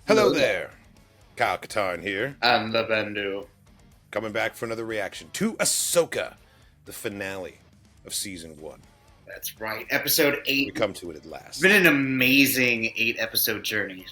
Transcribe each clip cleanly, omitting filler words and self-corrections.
Hello there, Katarn here, I'm the Bendu. coming back for another reaction to Ahsoka, the finale of Season 1. That's right. Episode 8. We come to it at last. It's been an amazing 8-episode journey.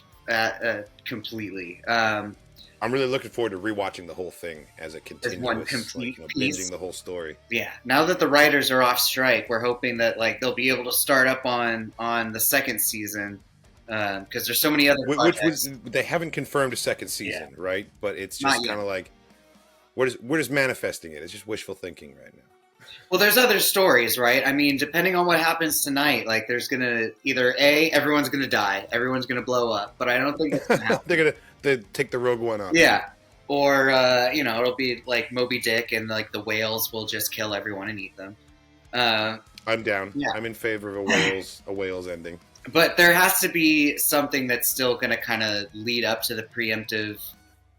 Completely. I'm really looking forward to rewatching the whole thing as a continuous, one complete piece. binging the whole story. Yeah. Now that the writers are off strike, we're hoping that they'll be able to start up on the second season. Because there's so many other projects. They haven't confirmed a second season, right? But it's just kind of like we're just manifesting it. It's just wishful thinking right now. Well, there's other stories, right? I mean, depending on what happens tonight, there's gonna either everyone's gonna die, everyone's gonna blow up, but I don't think it's gonna happen. They're take the Rogue One off. Yeah, or it'll be like Moby Dick, and the whales will just kill everyone and eat them. I'm down. Yeah. I'm in favor of a whales ending. But there has to be something that's still going to kind of lead up to the preemptive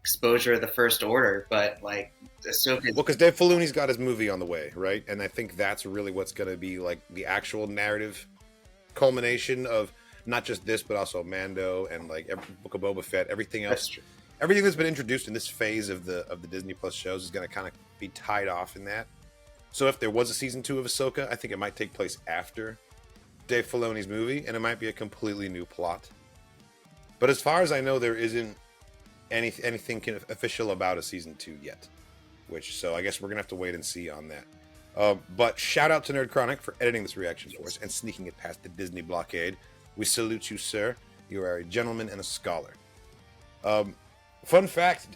exposure of the First Order. But Ahsoka. Well, because Dave Filoni's got his movie on the way, right? And I think that's really what's going to be the actual narrative culmination of not just this, but also Mando and every Book of Boba Fett, everything else. That's true. Everything that's been introduced in this phase of the Disney Plus shows is going to kind of be tied off in that. So if there was a season 2 of Ahsoka, I think it might take place after Dave Filoni's movie, and it might be a completely new plot. But as far as I know, there isn't anything official about a season 2 yet. So I guess we're gonna have to wait and see on that. But shout out to Nerd Chronic for editing this reaction for us and sneaking it past the Disney blockade. We salute you, sir. You are a gentleman and a scholar. Fun fact: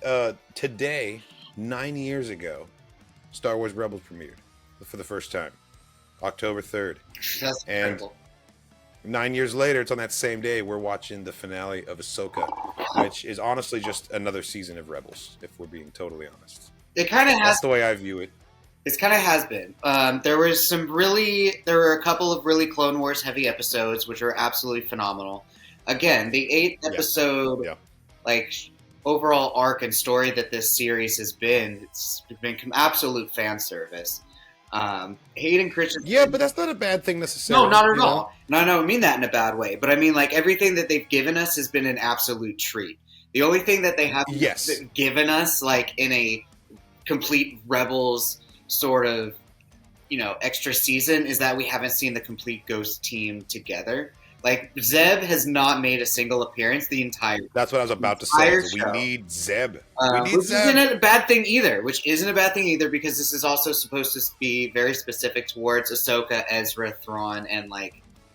today, 9 years ago, Star Wars Rebels premiered for the first time, October 3rd. That's incredible. 9 years later, it's on that same day, we're watching the finale of Ahsoka, which is honestly just another season of Rebels, if we're being totally honest. It kind of has. That's the way I view it. It kind of has been. There were a couple of really Clone Wars heavy episodes, which were absolutely phenomenal. Again, the 8th episode, overall arc and story that this series has been, it's been absolute fan service. Hayden Christensen. Yeah, but that's not a bad thing necessarily. No, not at all. No, I don't mean that in a bad way. But I mean, everything that they've given us has been an absolute treat. The only thing that they haven't given us, in a complete Rebels sort of, extra season, is that we haven't seen the complete Ghost team together. Zeb has not made a single appearance the entire. That's what I was about to say. We need Zeb. Which isn't a bad thing either. Because this is also supposed to be very specific towards Ahsoka, Ezra, Thrawn, and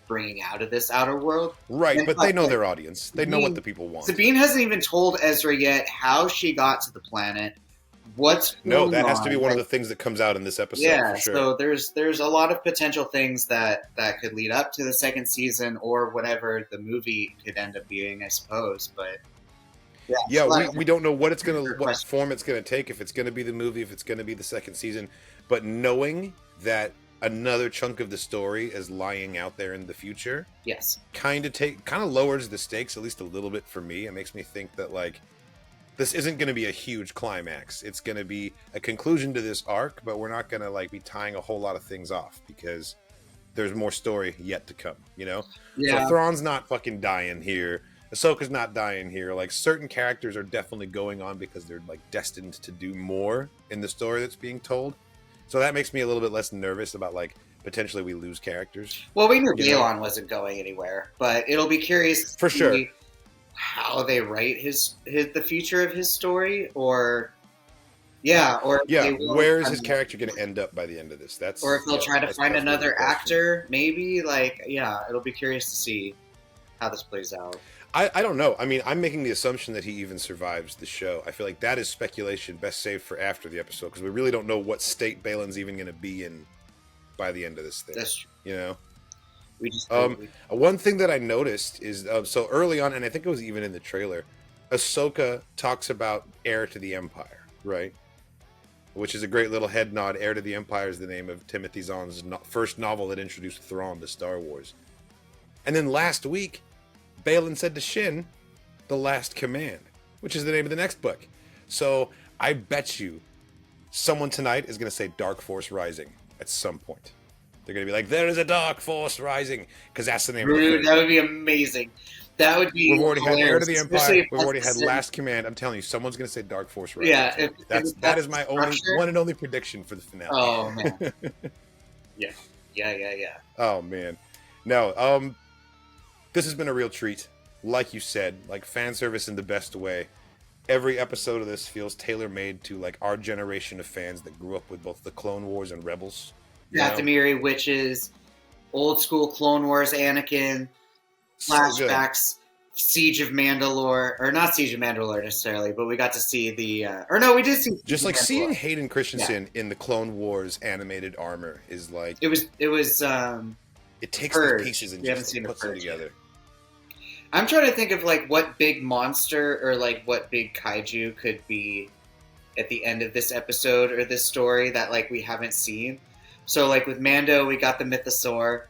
bringing out of this outer world. Right, but they know their audience. They know what the people want. Sabine hasn't even told Ezra yet how she got to the planet. That has to be one of the things that comes out in this episode. Yeah, for sure. So there's a lot of potential things that could lead up to the second season or whatever the movie could end up being, I suppose. But we don't know what form it's gonna take. If it's gonna be the movie, if it's gonna be the second season, but knowing that another chunk of the story is lying out there in the future, kind of lowers the stakes at least a little bit for me. It makes me think that this isn't going to be a huge climax. It's going to be a conclusion to this arc, but we're not going to be tying a whole lot of things off because there's more story yet to come, Yeah. So Thrawn's not fucking dying here. Ahsoka's not dying here. Certain characters are definitely going on because they're destined to do more in the story that's being told. So that makes me a little bit less nervous about potentially we lose characters. Well, we knew Galen wasn't going anywhere, but it'll be curious for sure how they write the future of his story, where is his character going to end up by the end of this? Or if they'll try to find another actor, maybe. It'll be curious to see how this plays out. I don't know. I mean, I'm making the assumption that he even survives the show. I feel like that is speculation best saved for after the episode because we really don't know what state Balin's even going to be in by the end of this thing. That's true. We just one thing that I noticed is so early on, and I think it was even in the trailer, Ahsoka talks about heir to the Empire, right? Which is a great little head nod. Heir to the Empire is the name of Timothy Zahn's first novel that introduced Thrawn to Star Wars. And then last week, Balin said to Shin, "The Last Command," which is the name of the next book. So I bet you someone tonight is going to say Dark Force Rising at some point. They're going to be there is a dark force rising, because that's the name of the thing. That would be amazing. That would be. We've already hilarious, had Heir to the Empire. We've already had assistant. Last Command. I'm telling you, someone's going to say Dark Force Rising. Yeah, that is my one and only prediction for the finale. Oh man. Yeah. Oh man, no. This has been a real treat. Like you said, like fan service in the best way. Every episode of this feels tailor-made to like our generation of fans that grew up with both the Clone Wars and Rebels. Dathomiri, witches, old school Clone Wars, Anakin, flashbacks, Siege of Mandalore, or not Siege of Mandalore necessarily, but we got to see the, we did see. Just like seeing Hayden Christensen in the Clone Wars animated armor is like it was. It takes the pieces and just puts them together. I'm trying to think of like what big monster or like what big kaiju could be at the end of this episode or this story that like we haven't seen. So like with Mando, we got the Mythosaur.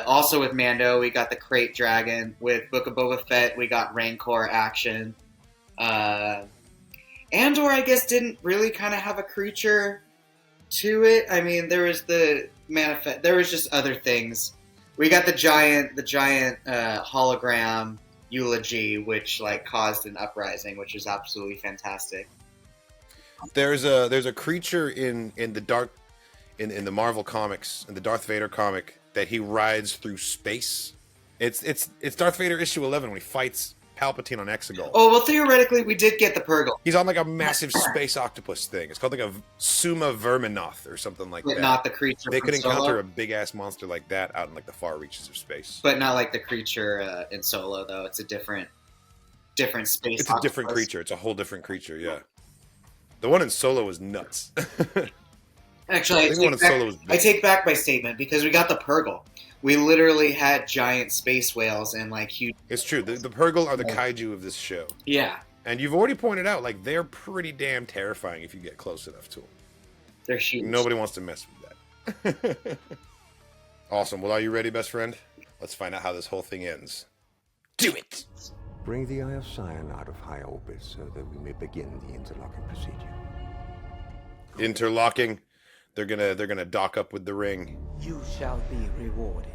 Also with Mando, we got the Krayt Dragon. With Book of Boba Fett, we got Rancor action. Andor, I guess, didn't really kind of have a creature to it. I mean, there was the manifest. There was just other things. We got the giant hologram eulogy, which like caused an uprising, which is absolutely fantastic. There's a creature in the Marvel comics, in the Darth Vader comic, that he rides through space. It's Darth Vader issue 11 when he fights Palpatine on Exegol. Oh, well, theoretically, we did get the Purgle. He's on like a massive space octopus thing. It's called like a Suma Verminoth or something like that. Not the creature. They could Solo. Encounter a big ass monster like that out in like the far reaches of space. But not like the creature in Solo, though. It's a different space. It's a different creature. It's a whole different creature. Yeah. The one in Solo was nuts. Actually, I take back my statement because we got the Purgle. We literally had giant space whales and like huge. It's true. The Purgle are the kaiju of this show. Yeah. And you've already pointed out, like, they're pretty damn terrifying if you get close enough to them. They're huge. Nobody wants to mess with that. Awesome. Well, are you ready, best friend? Let's find out how this whole thing ends. Do it! Bring the Eye of Sion out of high orbit so that we may begin the interlocking procedure. Interlocking. They're gonna dock up with the ring. You shall be rewarded.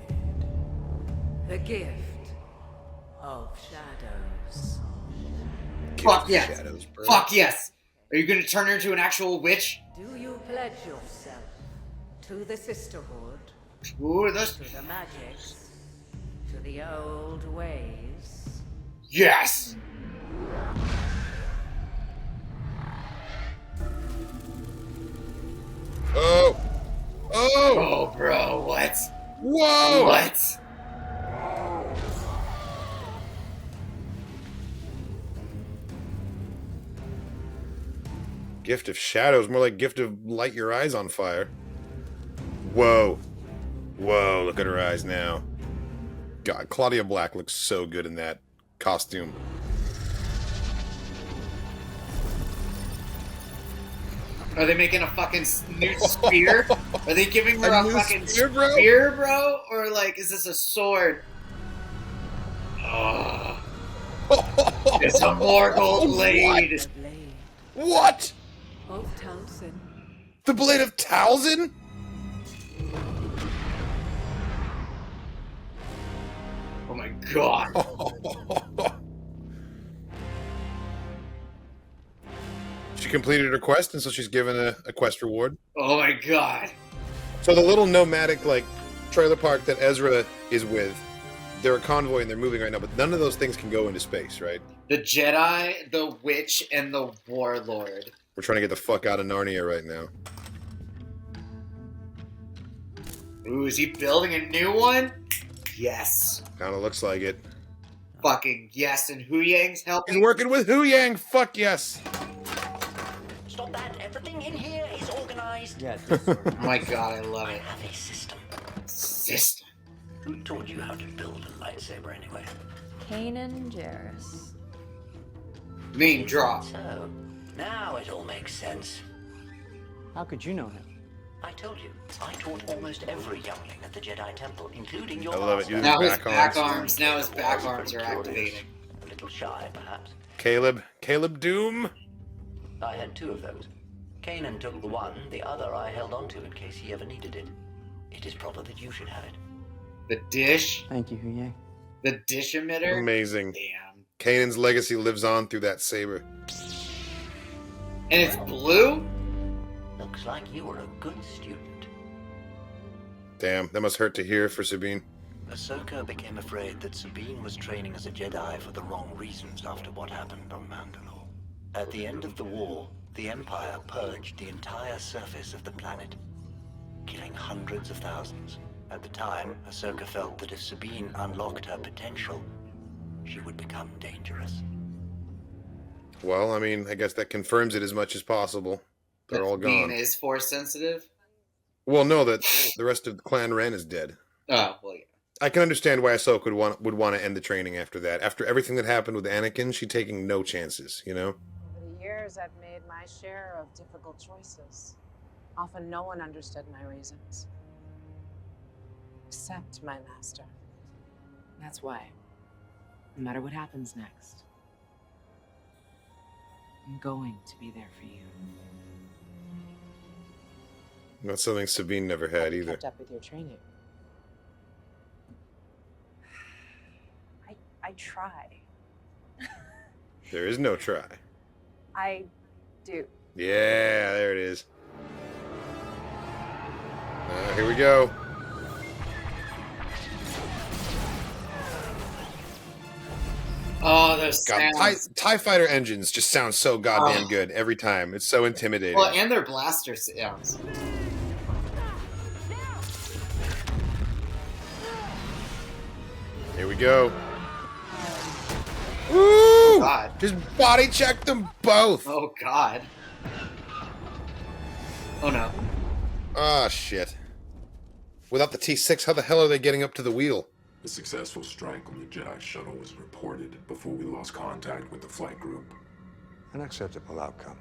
The gift of shadows. Fuck yes. Shadows, fuck yes. Are you gonna turn her into an actual witch? Do you pledge yourself to the sisterhood? To the magics? To the old ways? Yes. Oh! Oh, bro, what? Whoa! What? Gift of Shadows, more like Gift of Light Your Eyes on Fire. Whoa. Whoa, look at her eyes now. God, Claudia Black looks so good in that costume. Are they making a fucking new spear? Are they giving her a fucking spear, bro? Or like, is this a sword? Oh. It's a Morgul blade. What? Of Talzin. The Blade of Talzin? Oh my god. She completed her quest, and so she's given a quest reward. Oh my god. So the little nomadic, like, trailer park that Ezra is with, they're a convoy and they're moving right now, but none of those things can go into space, right? The Jedi, the Witch, and the Warlord. We're trying to get the fuck out of Narnia right now. Ooh, is he building a new one? Yes. Kinda looks like it. Fucking yes, and Hu Yang's helping. He's working with Hu Yang, fuck yes. Stop that, everything in here is organized. Yeah, oh my god, I love it. I have a system. System? Who taught you how to build a lightsaber anyway? Kanan Jarrus. Name drop. So, now it all makes sense. How could you know him? I told you, I taught almost every youngling at the Jedi Temple, including your I love it. master. Now his back arms. Now his back arms are activating. A little shy, perhaps. Caleb Doom. I had two of those. Kanan took the one, the other I held onto in case he ever needed it. It is proper that you should have it. The dish. Thank you, Hu Yang. The dish emitter? Amazing. Damn. Kanan's legacy lives on through that saber. And it's blue? Looks like you were a good student. Damn, that must hurt to hear for Sabine. Ahsoka became afraid that Sabine was training as a Jedi for the wrong reasons after what happened on Mandalore. At the end of the war, the Empire purged the entire surface of the planet, killing hundreds of thousands. At the time, Ahsoka felt that if Sabine unlocked her potential, she would become dangerous. Well, I mean, I guess that confirms it as much as possible. They're all gone. Sabine is Force sensitive? Well, no, that the rest of the Clan Ren is dead. Oh, well, yeah. I can understand why Ahsoka would want to end the training after that. After everything that happened with Anakin, she's taking no chances, you know? Over the years, I've made my share of difficult choices. Often no one understood my reasons. Except my master. That's why, no matter what happens next, I'm going to be there for you. That's something Sabine never had either. Kept up with your training. I try. There is no try. I do. Yeah, there it is. Here we go. Oh, those God, sounds. TIE Fighter engines just sound so goddamn good every time. It's so intimidating. Well, and their blaster sounds. Here we go. Woo! God. Just body check them both. Oh, God. Oh, no. Ah, shit. Without the T6, how the hell are they getting up to the wheel? A successful strike on the Jedi shuttle was reported before we lost contact with the flight group. An acceptable outcome.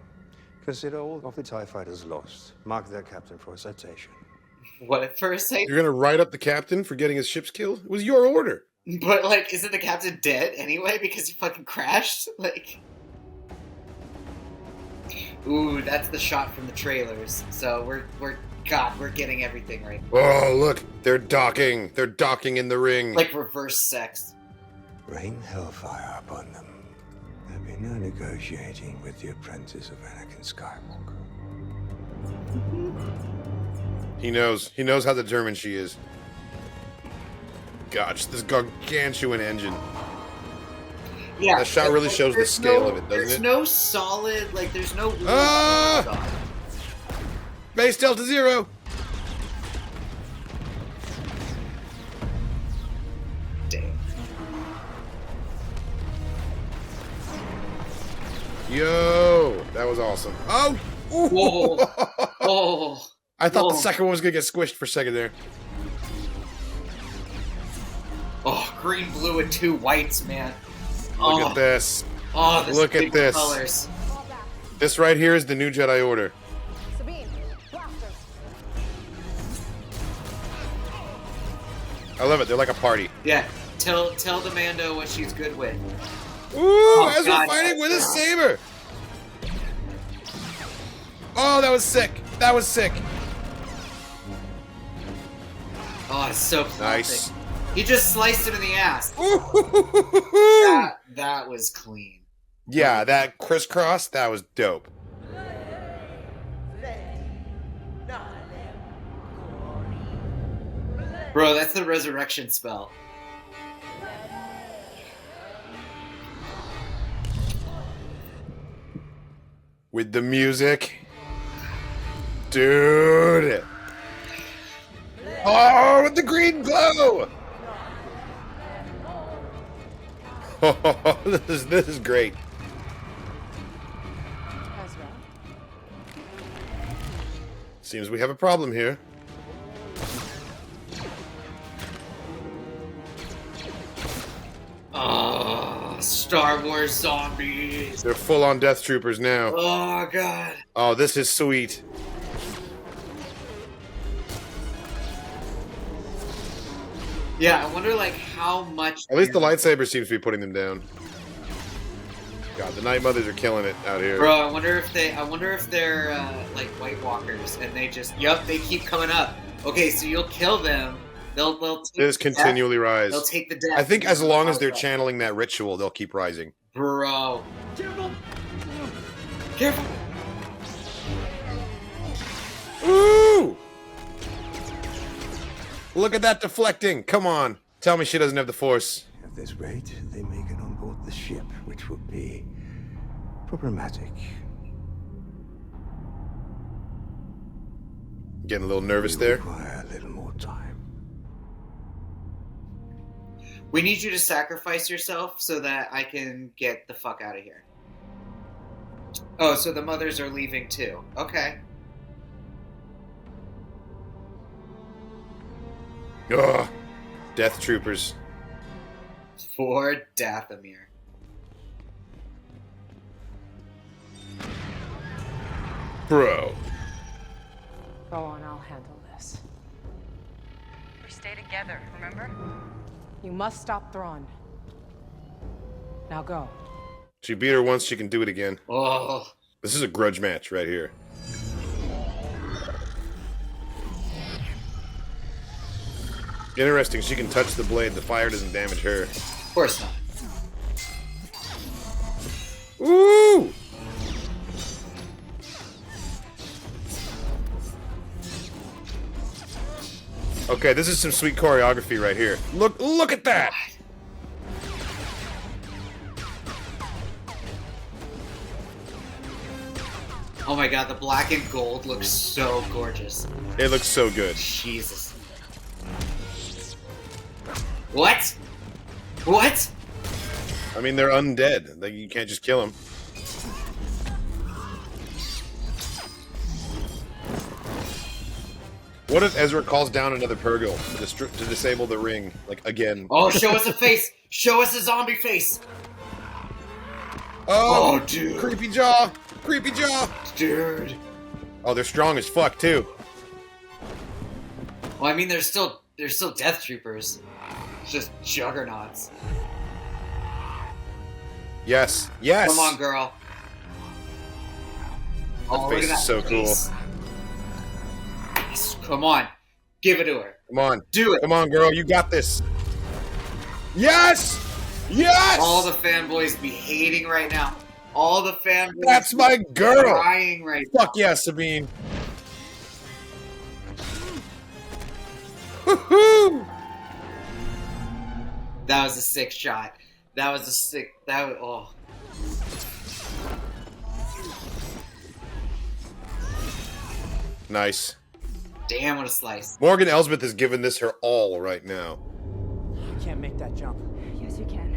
Consider all of the TIE fighters lost. Mark their captain for a citation. What at first say? You're gonna write up the captain for getting his ships killed? It was your order. But, like, isn't the captain dead anyway because he fucking crashed? Like... Ooh, that's the shot from the trailers. So we're getting everything right. Oh, look, they're docking. They're docking in the ring. Like reverse sex. Rain hellfire upon them. There'll be no negotiating with the apprentice of Anakin Skywalker. He knows how determined she is. Gosh, this gargantuan engine. Yeah, that shot really shows the scale of it, doesn't it? There's no solid, like, there's no... Ah! Base Delta Zero! Damn. Yo! That was awesome. Oh! Ooh. Whoa! Oh! I thought the second one was gonna get squished for a second there. Oh, green, blue, and 2 whites, man. Look at this. Oh, this look at this. Colors. This right here is the new Jedi Order. Sabine, blasters. I love it. They're like a party. Yeah. Tell the Mando what she's good with. Ooh, Ezra fighting with a saber. Oh, that was sick. That was sick. Oh, it's so classic. Nice. He just sliced him in the ass. That was clean. Yeah, that crisscross, that was dope. Bro, that's the resurrection spell. With the music. Dude. Oh, with the green glow. Oh, this is great. Ezra. Seems we have a problem here. Oh, Star Wars zombies. They're full on Death Troopers now. Oh, God. Oh, this is sweet. Yeah, I wonder, like, how much... At least the lightsaber seems to be putting them down. God, the Night Mothers are killing it out here. Bro, I wonder if they're, like, White Walkers, and they just... Yup, they keep coming up. Okay, so you'll kill them, They'll just continually rise. They'll take the death. I think as long as they're channeling that ritual, they'll keep rising. Bro. Careful! Careful! Ooh! Look at that deflecting. Come on. Tell me she doesn't have the Force. At this rate, they may get on board the ship, which would be problematic. Getting a little nervous there. Require a little more time. We need you to sacrifice yourself so that I can get the fuck out of here. Oh, so the mothers are leaving too. Okay. Ugh. Death Troopers. For Dathomir. Bro. Go on, I'll handle this. We stay together, remember? You must stop Thrawn. Now go. She beat her once, she can do it again. Oh. This is a grudge match right here. Interesting, she can touch the blade, the fire doesn't damage her. Of course not. Ooh! Okay, this is some sweet choreography right here. Look at that! Oh my god, the black and gold looks so gorgeous. It looks so good. Jesus. What? What? I mean, they're undead. Like, you can't just kill them. What if Ezra calls down another Purgle to disable the ring, like, again? Oh, show us a face! Show us a zombie face! Oh, dude. Creepy jaw! Creepy jaw! Dude. Oh, they're strong as fuck, too. Well, I mean, they're still Death Troopers. It's just juggernauts. Yes. Yes! Come on, girl. That face is so cool. Come on. Give it to her. Come on. Do it. Come on, girl. You got this. Yes! Yes! All the fanboys be hating right now. All the fanboys. That's my girl! Crying right now. Fuck yeah, Sabine. Woohoo! That was a sick shot. That was a sick. That was. Oh. Nice. Damn, what a slice. Morgan Elsbeth has given this her all right now. You can't make that jump. Yes, you can.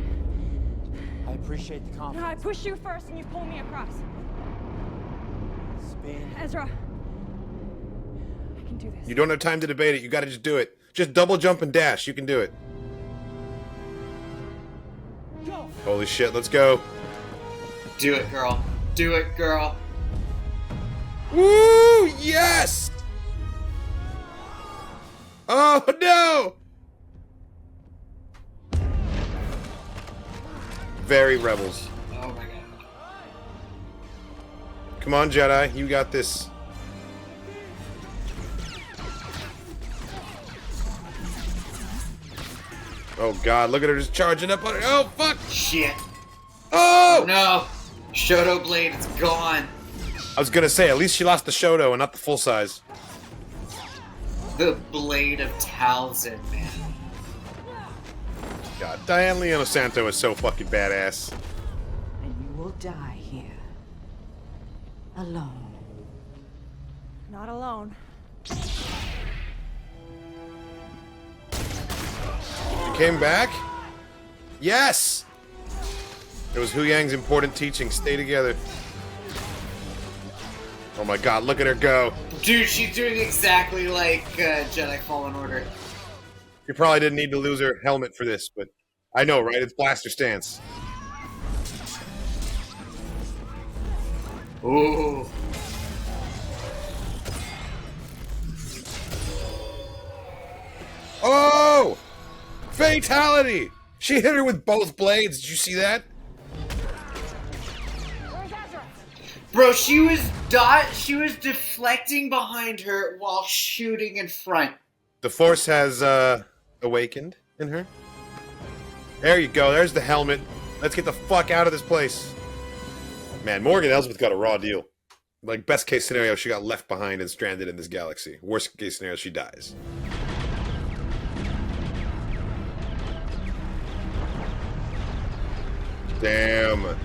I appreciate the No, confidence. I push you first and you pull me across. Sabine. Ezra. I can do this. You don't have time to debate it. You gotta just do it. Just double jump and dash. You can do it. Go. Holy shit, let's go. Do it, girl. Do it, girl. Woo! Yes! Oh no! Very Rebels. Oh my god. Come on, Jedi. You got this. Oh god, look at her just charging up on her. Oh fuck! Shit. Oh! No. Shoto blade is gone. I was gonna say, at least she lost the Shoto and not the full size. The blade of Talzin, man. God, Diane Leone Santo is so fucking badass. And you will die here. Alone. Not alone. You came back? Yes! It was Hu Yang's important teaching. Stay together. Oh my god, look at her go. Dude, she's doing exactly like Jedi Fallen Order. You probably didn't need to lose her helmet for this, but I know, right? It's blaster stance. Ooh. Oh! Fatality! She hit her with both blades. Did you see that? Where's Ezra? Bro, she was deflecting behind her while shooting in front. The Force has awakened in her. There you go. There's the helmet. Let's get the fuck out of this place. Man, Morgan Elsbeth got a raw deal. Like, best case scenario, she got left behind and stranded in this galaxy. Worst case scenario, she dies. Damn.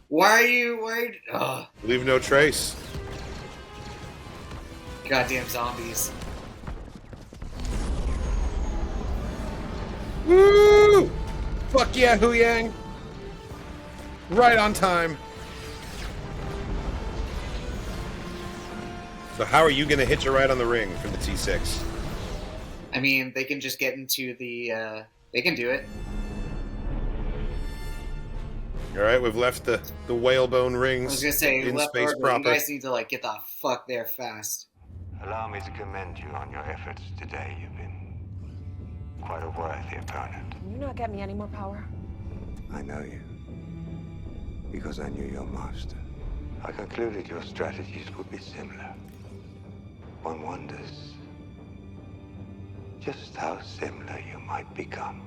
Why are you... Ugh. Leave no trace. Goddamn zombies. Woo! Fuck yeah, Huyang! Right on time. So how are you going to hitch a ride on the ring from the T6? I mean, they can just get into the... they can do it. Alright, we've left the whalebone rings I was gonna say, in left space order. proper. You guys need to, like, get the fuck there fast. Allow me to commend you on your efforts today. You've been quite a worthy opponent. Can you not get me any more power? I know you. Because I knew your master. I concluded your strategies would be similar. One wonders just how similar you might become.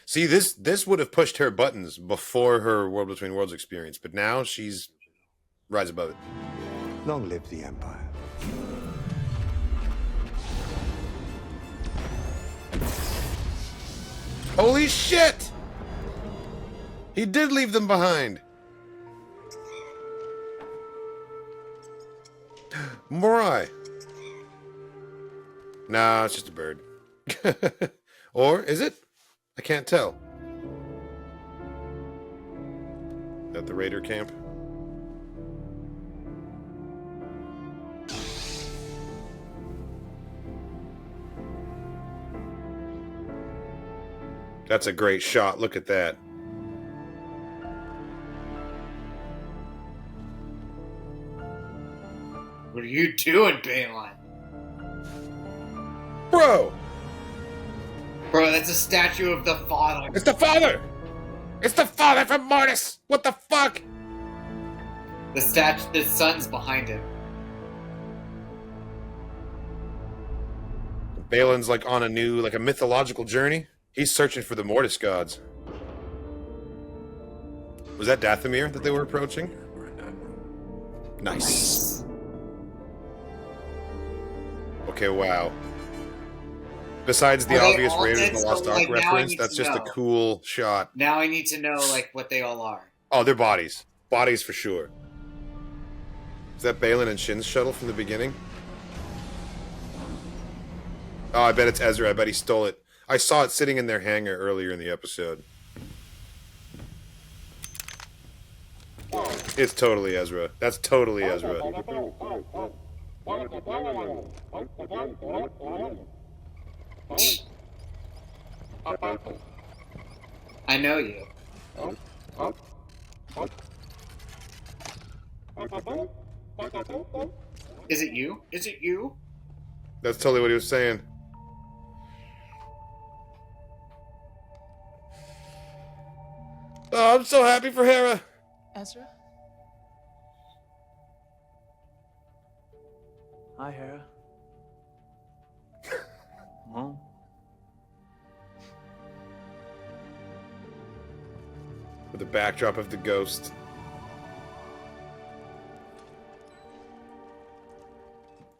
See, this would have pushed her buttons before her World Between Worlds experience, but now she's rise above it. Long live the Empire. Holy shit! He did leave them behind. Morai. Nah, it's just a bird. Or is it? I can't tell. At the Raider camp. That's a great shot. Look at that. What are you doing, Balin? Bro! Bro, that's a statue of the father. It's the father! It's the father from Mortis! What the fuck? The son's behind him. Balin's like on a new, like a mythological journey. He's searching for the Mortis gods. Was that Dathomir that they were approaching? Nice. Okay, wow. Besides the obvious Raiders of the Lost Ark reference, that's just a cool shot. Now I need to know, like, what they all are. Oh, they're bodies. Bodies for sure. Is that Balin and Shin's shuttle from the beginning? Oh, I bet it's Ezra. I bet he stole it. I saw it sitting in their hangar earlier in the episode. It's totally Ezra. That's totally Ezra. I know you. Is it you? Is it you? That's totally what he was saying. Oh, I'm so happy for Hera. Ezra? Hi, Hera. Mom? With the backdrop of the ghost.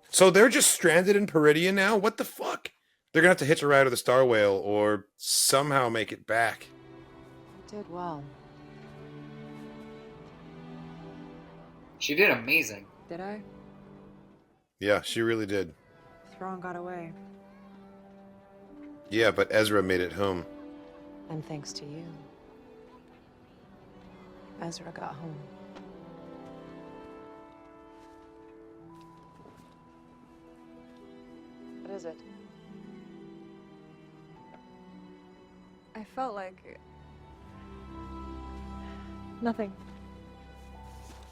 So they're just stranded in Peridia now? What the fuck? They're gonna have to hitch a ride with the Star Whale or somehow make it back. You did well. She did amazing. Did I? Yeah, she really did. Thrawn got away. Yeah, but Ezra made it home. And thanks to you, Ezra got home. What is it? I felt like... nothing.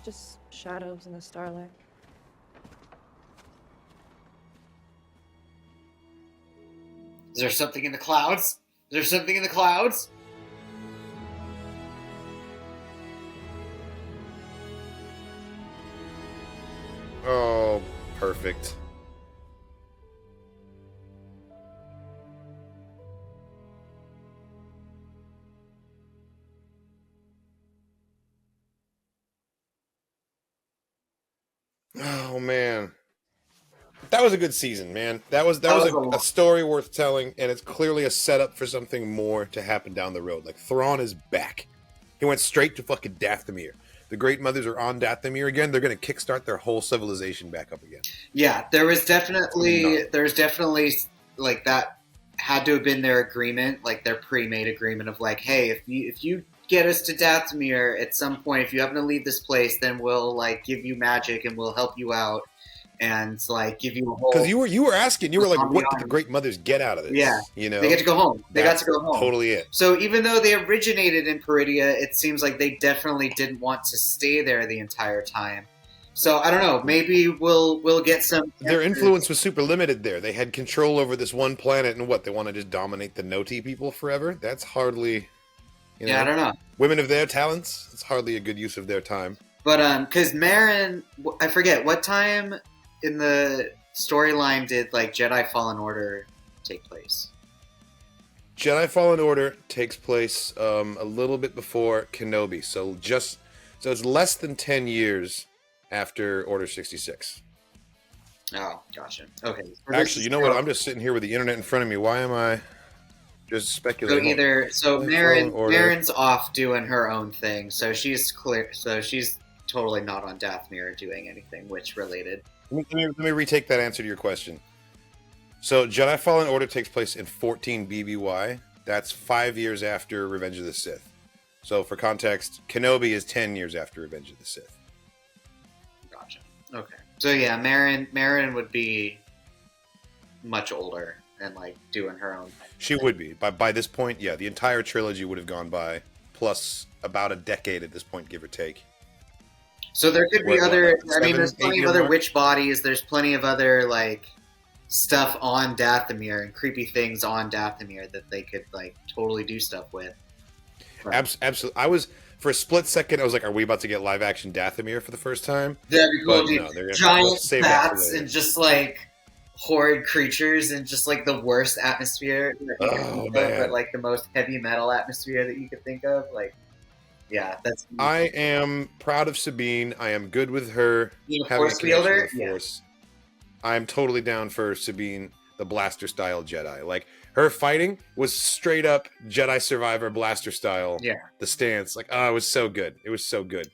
Just shadows in the starlight. Is there something in the clouds? Is there something in the clouds? Oh, perfect. Oh man, that was a good season, man. That was a story worth telling, and it's clearly a setup for something more to happen down the road. Like Thrawn is back. He went straight to fucking Dathomir. The Great Mothers are on Dathomir again. They're going to kickstart their whole civilization back up again. Yeah, there's definitely like that had to have been their agreement, like their pre-made agreement of like, hey, if you get us to Dathomir at some point, if you happen to leave this place, then we'll like give you magic and we'll help you out and like give you a whole. Because you were asking, you were like, what did the Great Mothers get out of this? Yeah, you know, they get to go home. They got to go home. Totally it. So even though they originated in Peridia, it seems like they definitely didn't want to stay there the entire time. So I don't know. Maybe we'll get some. Their influence was super limited there. They had control over this one planet, and what they want to just dominate the Noti people forever. That's hardly. You know, yeah, I don't know. Women of their talents. It's hardly a good use of their time. But because Marin, I forget what time in the storyline did like Jedi Fallen Order take place. Jedi Fallen Order takes place a little bit before Kenobi, so it's less than 10 years after Order 66. Oh, gotcha. Okay. Actually, you know what? I'm just sitting here with the internet in front of me. Why am I just speculating? Marin's off doing her own thing, so she's clear. So she's totally not on Dathomir doing anything witch related. Let me retake that answer to your question. So Jedi Fallen Order takes place in 14 BBY. That's 5 years after Revenge of the Sith. So for context, Kenobi is 10 years after Revenge of the Sith. Gotcha. Okay. So yeah, Marin would be much older and like doing her own thing. She would be. By this point, yeah, the entire trilogy would have gone by, plus about a decade at this point, give or take. So there could be there's plenty of other witch bodies. There's plenty of other like stuff on Dathomir and creepy things on Dathomir that they could like totally do stuff with. Right. Absolutely. I was for a split second. I was like, "Are we about to get live action Dathomir for the first time?" That'd be cool, dude. No, giant bats and just like horrid creatures and just like the worst atmosphere. But like the most heavy metal atmosphere that you could think of, like. Yeah, that's. I am proud of Sabine. I am good with her. Being a force wielder? Force. I'm totally down for Sabine, the blaster style Jedi. Like her fighting was straight up Jedi Survivor blaster style. Yeah. The stance, like, it was so good. It was so good.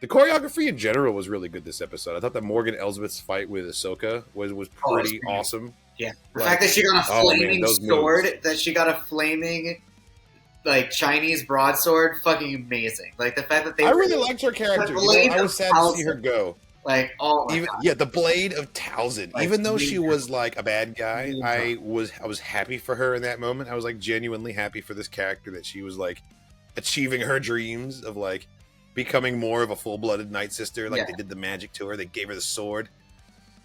The choreography in general was really good this episode. I thought that Morgan Elsbeth's fight with Ahsoka was pretty awesome. Yeah. The fact that she got a flaming sword, that she got a flaming. Like Chinese broadsword, fucking amazing. Like the fact that I really liked her character. You know, I was sad to see her go. Like the Blade of Talzin. Like, even though she was like a bad guy, I was happy for her in that moment. I was like genuinely happy for this character that she was like achieving her dreams of like becoming more of a full-blooded Night Sister. Like they did the magic to her. They gave her the sword,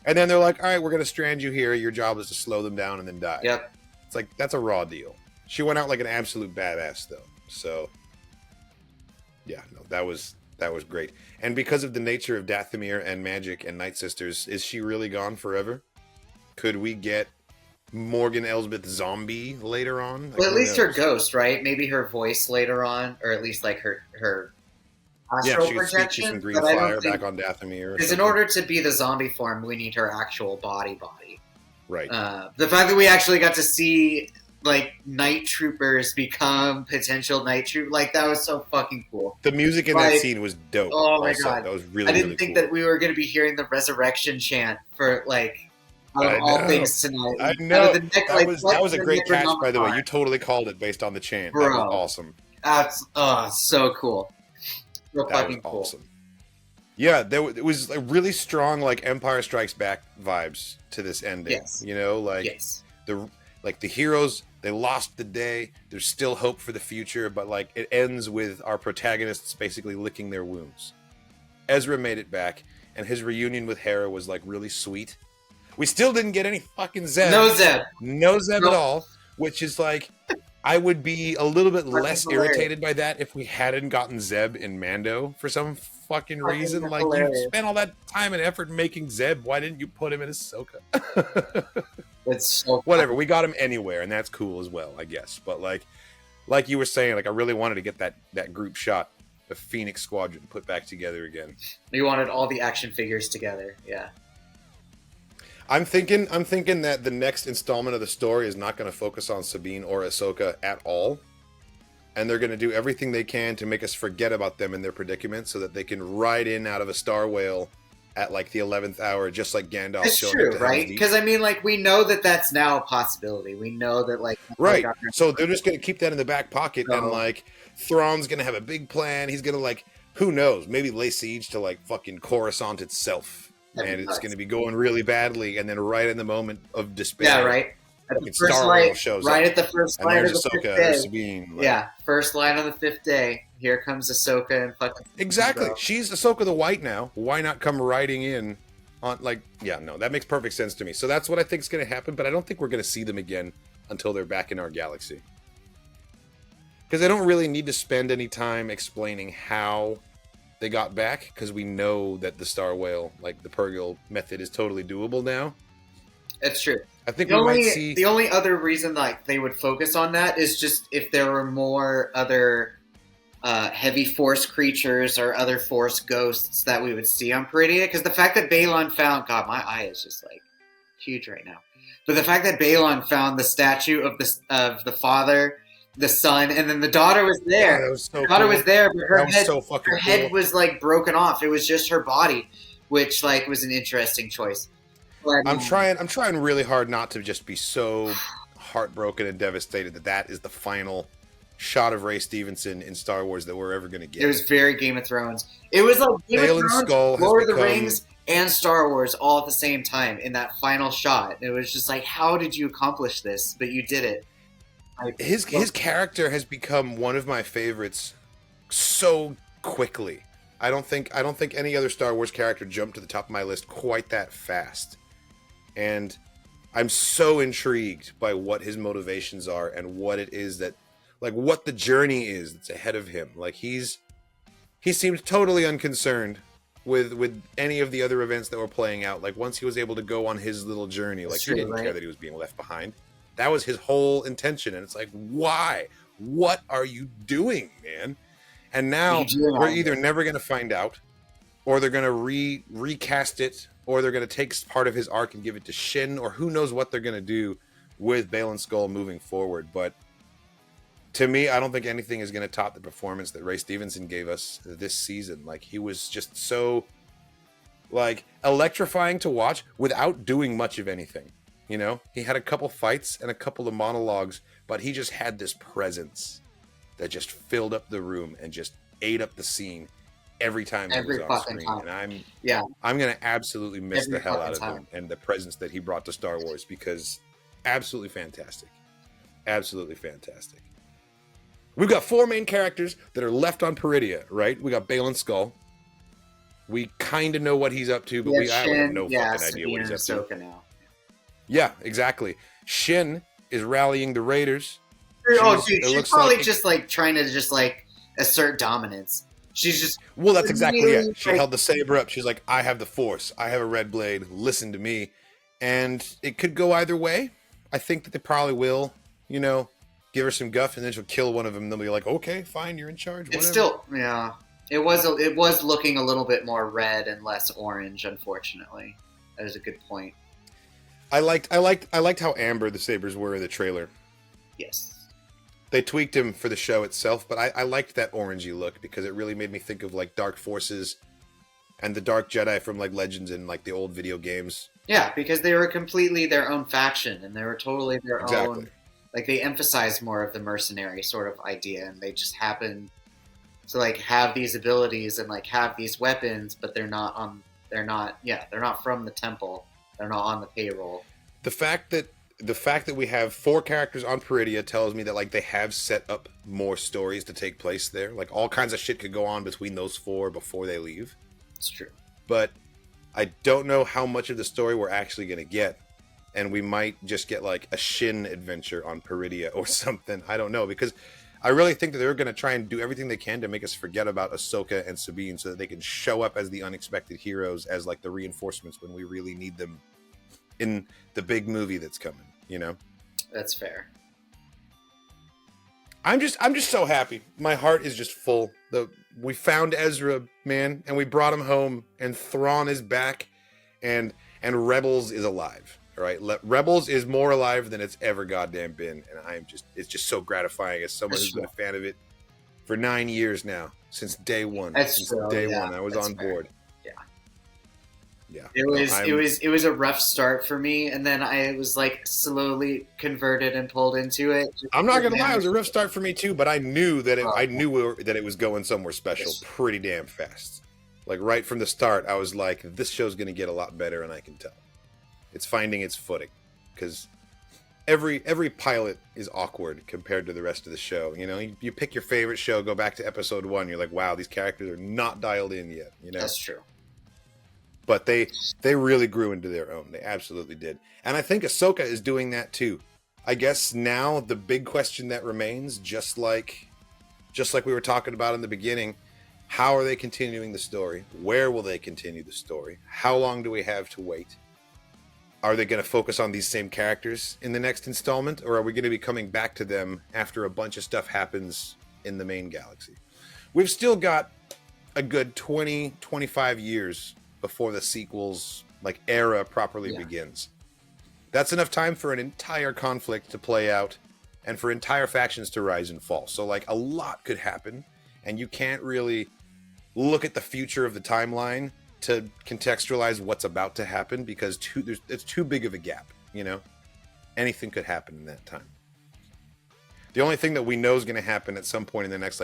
and then they're like, "All right, we're gonna strand you here. Your job is to slow them down and then die." Yep. It's like that's a raw deal. She went out like an absolute badass, though. So, yeah, no, that was great. And because of the nature of Dathomir and magic and Night Sisters, is she really gone forever? Could we get Morgan Elsbeth zombie later on? Like, well, at least her ghost, right? Maybe her voice later on, or at least like her astral she projection. speaks some green fire back on Dathomir. Because in order to be the zombie form, we need her actual body. Right. The fact that we actually got to see. Like night troopers become potential night troopers. Like that was so fucking cool. The music in that scene was dope. Oh my god, that was really. I didn't think that we were going to be hearing the resurrection chant for like all things tonight. I know that was a great catch, by the way. You totally called it based on the chant. Bro, that was awesome. That's so cool. So fucking cool. Awesome. Yeah, it was like really strong, like Empire Strikes Back vibes to this ending. Yes. You know, like the heroes. They lost the day. There's still hope for the future, but like it ends with our protagonists basically licking their wounds. Ezra made it back, and his reunion with Hera was like really sweet. We still didn't get any fucking Zeb. No Zeb at all, which is like, I would be a little bit less irritated by that if we hadn't gotten Zeb in Mando for some fucking reason. Like, you spent all that time and effort making Zeb. Why didn't you put him in Ahsoka? It's so whatever. We got him anywhere, and that's cool as well, I guess. But like you were saying, like I really wanted to get that group shot the Phoenix Squadron put back together again. You wanted all the action figures together, yeah. I'm thinking that the next installment of the story is not going to focus on Sabine or Ahsoka at all. And they're going to do everything they can to make us forget about them and their predicament so that they can ride in out of a star whale at like the 11th hour, just like Gandalf. It's true, right? Because I mean, like, we know that that's now a possibility. We know that, like, right. So they're just going to keep that in the back pocket, and like Thrawn's going to have a big plan. He's going to, like, who knows, maybe lay siege to like fucking Coruscant itself, and it's going to be going really badly. And then right in the moment of despair, yeah, right. At the first Star light, shows right up, at the first light of the fifth day. Sabine, like, yeah, first light on the 5th day. Here comes Ahsoka and fucking exactly. She's Ahsoka the White now. Why not come riding in on, like, yeah, no, that makes perfect sense to me. So that's what I think is going to happen, but I don't think we're going to see them again until they're back in our galaxy. Because I don't really need to spend any time explaining how they got back, because we know that the Star Whale, like the Purrgil method, is totally doable now. It's true. I think might see the only other reason like they would focus on that is just if there were more other heavy force creatures or other force ghosts that we would see on Peridea. Because the fact that Balon found, God, my eye is just like huge right now. But the fact that Balon found the statue of the father, the son, and then the daughter was there. Yeah, was so the daughter cool. Was there, but her head, so her head was like broken off. It was just her body, which like was an interesting choice. But, I'm trying really hard not to just be so heartbroken and devastated that is the final shot of Ray Stevenson in Star Wars that we're ever going to get. It was very Game of Thrones. It was like Game of Thrones, Skull Lord of the Rings, and Star Wars all at the same time in that final shot. It was just like, how did you accomplish this? But you did it. His character has become one of my favorites so quickly. I don't think any other Star Wars character jumped to the top of my list quite that fast. And I'm so intrigued by what his motivations are and what it is that, like, what the journey is that's ahead of him. Like, he seemed totally unconcerned with any of the other events that were playing out. Like, once he was able to go on his little journey, like, he didn't care that he was being left behind. That was his whole intention. And it's like, why? What are you doing, man? And now we're either never going to find out, or they're going to recast it, or they're going to take part of his arc and give it to Shin, or who knows what they're going to do with Balon Skull moving forward. But to me, I don't think anything is going to top the performance that Ray Stevenson gave us this season. Like, he was just so, like, electrifying to watch without doing much of anything. You know, he had a couple fights and a couple of monologues, but he just had this presence that just filled up the room and just ate up the scene every time he was on screen. And I'm going to absolutely miss the hell out of him and the presence that he brought to Star Wars, because absolutely fantastic. Absolutely fantastic. We've got 4 main characters that are left on Peridea, right? We got Balon Skull. We kind of know what he's up to, but I have no fucking idea what he's up to. Now. Yeah, exactly. Shin is rallying the Raiders. She's probably just like trying to just like assert dominance. She's just that's exactly it. She held the saber up. She's like, I have the Force. I have a red blade. Listen to me. And it could go either way. I think that they probably will, you know, give her some guff, and then she'll kill one of them. And they'll be like, okay, fine, you're in charge. Whatever. It's still, yeah. It was looking a little bit more red and less orange, unfortunately. That is a good point. I liked how amber the sabers were in the trailer. Yes. They tweaked him for the show itself, but I liked that orangey look because it really made me think of like Dark Forces and the Dark Jedi from like Legends and like the old video games. Yeah, because they were completely their own faction and they were totally their own. Like they emphasized more of the mercenary sort of idea, and they just happened to like have these abilities and like have these weapons, but they're not from the temple. They're not on the payroll. The fact that we have 4 characters on Peridea tells me that like they have set up more stories to take place there. Like all kinds of shit could go on between those 4 before they leave. It's true. But I don't know how much of the story we're actually going to get. And we might just get like a Shin adventure on Peridea or something. I don't know, because I really think that they're going to try and do everything they can to make us forget about Ahsoka and Sabine so that they can show up as the unexpected heroes, as like the reinforcements when we really need them in the big movie that's coming, you know? That's fair. I'm just so happy. My heart is just full. We found Ezra, man, and we brought him home, and Thrawn is back, and Rebels is alive. All right, Rebels is more alive than it's ever goddamn been, and it's just so gratifying as someone who's been a fan of it for 9 years now, since day one. Since day one, I was on board. Yeah. It was a rough start for me, and then I was like slowly converted and pulled into it. I'm not gonna lie, it was a rough start for me too, but I knew that it was going somewhere special pretty damn fast. Like right from the start, I was like, this show's gonna get a lot better, and I can tell. It's finding its footing, because every pilot is awkward compared to the rest of the show. You know, you pick your favorite show, go back to episode 1, you're like, wow, these characters are not dialed in yet. You know, that's true. But they really grew into their own. They absolutely did. And I think Ahsoka is doing that too. I guess now the big question that remains, just like we were talking about in the beginning, how are they continuing the story? Where will they continue the story? How long do we have to wait? Are they going to focus on these same characters in the next installment? Or are we going to be coming back to them after a bunch of stuff happens in the main galaxy? We've still got a good 20, 25 years before the sequel's era properly begins. That's enough time for an entire conflict to play out and for entire factions to rise and fall. So a lot could happen, and you can't really look at the future of the timeline to contextualize what's about to happen, because it's too big of a gap, you know? Anything could happen in that time. The only thing that we know is going to happen at some point in the next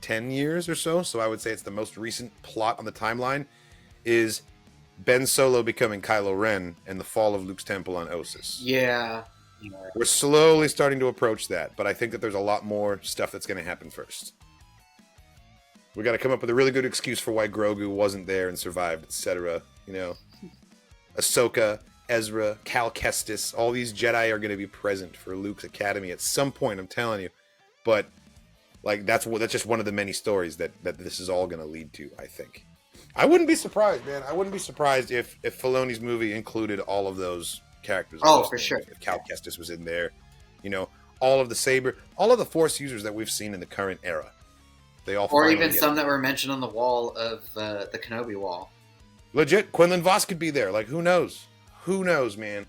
10 years or so I would say it's the most recent plot on the timeline, is Ben Solo becoming Kylo Ren and the fall of Luke's temple on Ossus. Yeah. We're slowly starting to approach that, but I think that there's a lot more stuff that's going to happen first. We got to come up with a really good excuse for why Grogu wasn't there and survived, etc. You know, Ahsoka, Ezra, Cal Kestis, all these Jedi are going to be present for Luke's academy at some point, I'm telling you. But that's just one of the many stories that this is all going to lead to, I think. I wouldn't be surprised, man. I wouldn't be surprised if Filoni's movie included all of those characters. Oh, for sure. If Cal Kestis was in there, you know, all of the Force users that we've seen in the current era. They all, or even some that were mentioned on the wall of the Kenobi wall. Legit, Quinlan Vos could be there. Who knows? Who knows, man?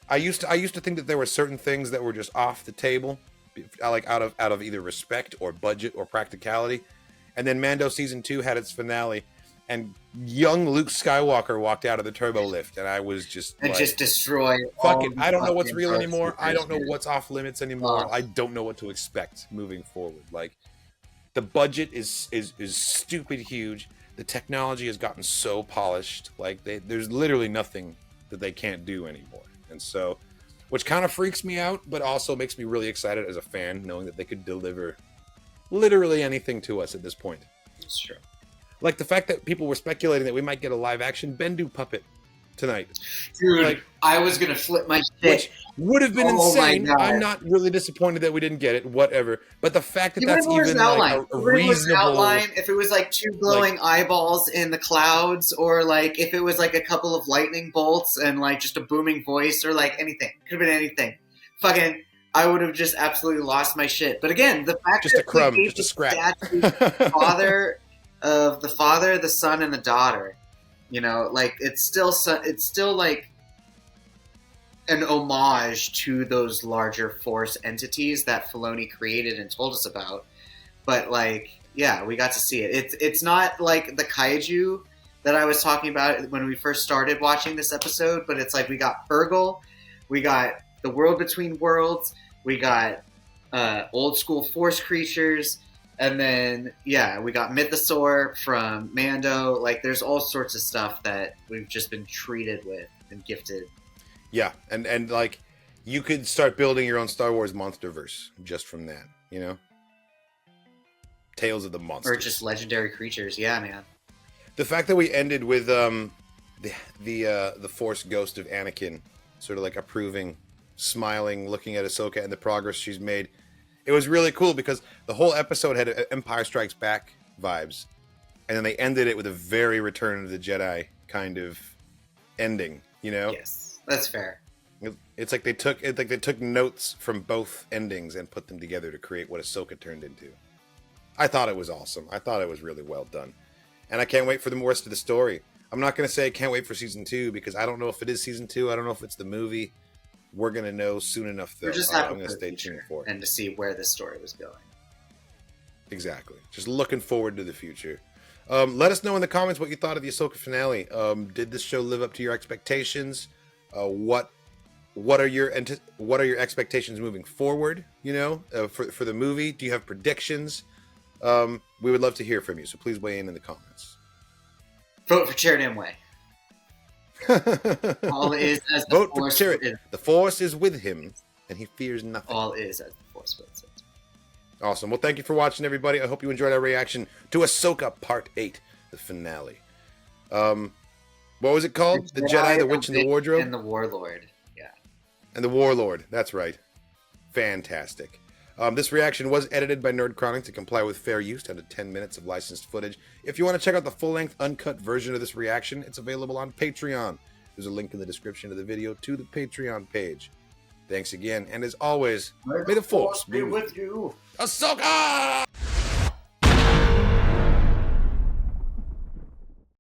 I used to think that there were certain things that were just off the table, out of either respect or budget or practicality. And then Mando season 2 had its finale, and young Luke Skywalker walked out of the turbo lift, and I was just just destroyed. Fuck it! I don't know what's real anymore. I don't know what's off limits anymore. I don't know what to expect moving forward. The budget is stupid huge. The technology has gotten so polished. There's literally nothing that they can't do anymore. And so, which kind of freaks me out, but also makes me really excited as a fan, knowing that they could deliver literally anything to us at this point. It's true. The fact that people were speculating that we might get a live-action Bendu puppet tonight. Dude, I was going to flip my shit. Which would have been insane. I'm not really disappointed that we didn't get it, whatever. But the fact that that's even a reasonable... outline, if it was 2 glowing eyeballs in the clouds, or if it was a couple of lightning bolts and just a booming voice, or anything. Could have been anything. Fucking... I would have just absolutely lost my shit. But again, the fact just that a crumb, just a scrap. The father, the son, and the daughter, you know, it's still an homage to those larger Force entities that Filoni created and told us about. But yeah, we got to see it. It's not like the kaiju that I was talking about when we first started watching this episode, but it's we got Purgle, we got the World Between Worlds, we got old school Force creatures, and then we got Mythosaur from Mando. There's all sorts of stuff that we've just been treated with and gifted. Yeah, and you could start building your own Star Wars monsterverse just from that, you know? Tales of the Monsters. Or just legendary creatures, yeah, man. The fact that we ended with the Force ghost of Anakin sort of approving, smiling, looking at Ahsoka and the progress she's made. It was really cool because the whole episode had Empire Strikes Back vibes. And then they ended it with a very Return of the Jedi kind of ending, you know? Yes, that's fair. It's like they took notes from both endings and put them together to create what Ahsoka turned into. I thought it was awesome. I thought it was really well done. And I can't wait for the rest of the story. I'm not going to say I can't wait for season 2 because I don't know if it is season 2. I don't know if it's the movie. We're going to know soon enough, though. We're just I'm going to stay tuned for it. And to see where this story was going. Exactly. Just looking forward to the future. Let us know in the comments what you thought of the Ahsoka finale. Did this show live up to your expectations? What are your expectations moving forward? You know, for the movie, do you have predictions? We would love to hear from you, so please weigh in the comments. Vote for Sheridan Way. All is as the Vote Force for Sheridan. The Force is with him, and he fears nothing. All is as the Force wills it. Awesome. Well, thank you for watching, everybody. I hope you enjoyed our reaction to Ahsoka Part 8, the finale. What was it called? The Jedi, the Witch, and the Wardrobe? And the Warlord. Yeah. And the Warlord. That's right. Fantastic. This reaction was edited by Nerd Chronic to comply with fair use down to 10 minutes of licensed footage. If you want to check out the full-length, uncut version of this reaction, it's available on Patreon. There's a link in the description of the video to the Patreon page. Thanks again, and as always, may the Force be with you. Ahsoka!